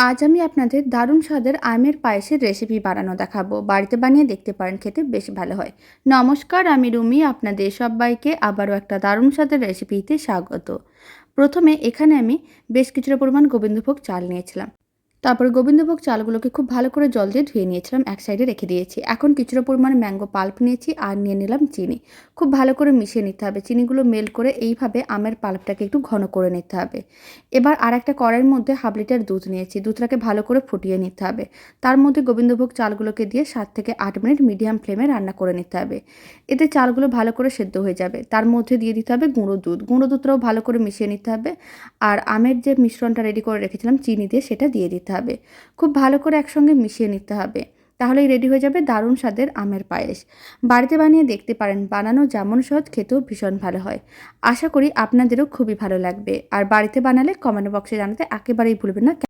আজ আমি আপনাদের দারুণ স্বাদের আমের পায়েসের রেসিপি বানানো দেখাবো। বাড়িতে বানিয়ে দেখতে পারেন, খেতে বেশ ভালো হয়। নমস্কার, আমি রুমি। আপনাদের সবাইকে আবারও একটা দারুণ স্বাদের রেসিপিতে স্বাগত। প্রথমে এখানে আমি বেশ কিছুটা পরিমাণ গোবিন্দভোগ চাল নিয়েছিলাম। তারপরে গোবিন্দভোগ চালগুলোকে খুব ভালো করে জল দিয়ে ধুয়ে নিয়েছিলাম, এক সাইডে রেখে দিয়েছি। এখন কিছুটা পরিমাণে ম্যাঙ্গো পাল্প নিয়েছি আর নিয়ে নিলাম চিনি। খুব ভালো করে মিশিয়ে নিতে হবে। চিনিগুলো মেল্ট করে এইভাবে আমের পাল্পটাকে একটু ঘন করে নিতে হবে। এবার আর একটা কড়াইয়ের মধ্যে 1/2 লিটার দুধ নিয়েছি। দুধটাকে ভালো করে ফুটিয়ে নিতে হবে। তার মধ্যে গোবিন্দভোগ চালগুলোকে দিয়ে 7 থেকে 8 মিনিট মিডিয়াম ফ্লেমে রান্না করে নিতে হবে। এতে চালগুলো ভালো করে সেদ্ধ হয়ে যাবে। তার মধ্যে দিয়ে দিতে হবে গুঁড়ো দুধ। গুঁড়ো দুধটাও ভালো করে মিশিয়ে নিতে হবে। আর আমের যে মিশ্রণটা রেডি করে রেখেছিলাম চিনি দিয়ে, সেটা দিয়ে দিতে হবে। খুব ভালো করে একসঙ্গে মিশিয়ে নিতে হবে। তাহলেই রেডি হয়ে যাবে দারুণ স্বাদের আমের পায়েস। বাড়িতে বানিয়ে দেখতে পারেন, বানানো যেমন সহজ, খেতেও ভীষণ ভালো হয়। আশা করি আপনাদেরও খুবই ভালো লাগবে। আর বাড়িতে বানালে কমেন্ট বক্সে জানাতে একেবারেই ভুলবেন না।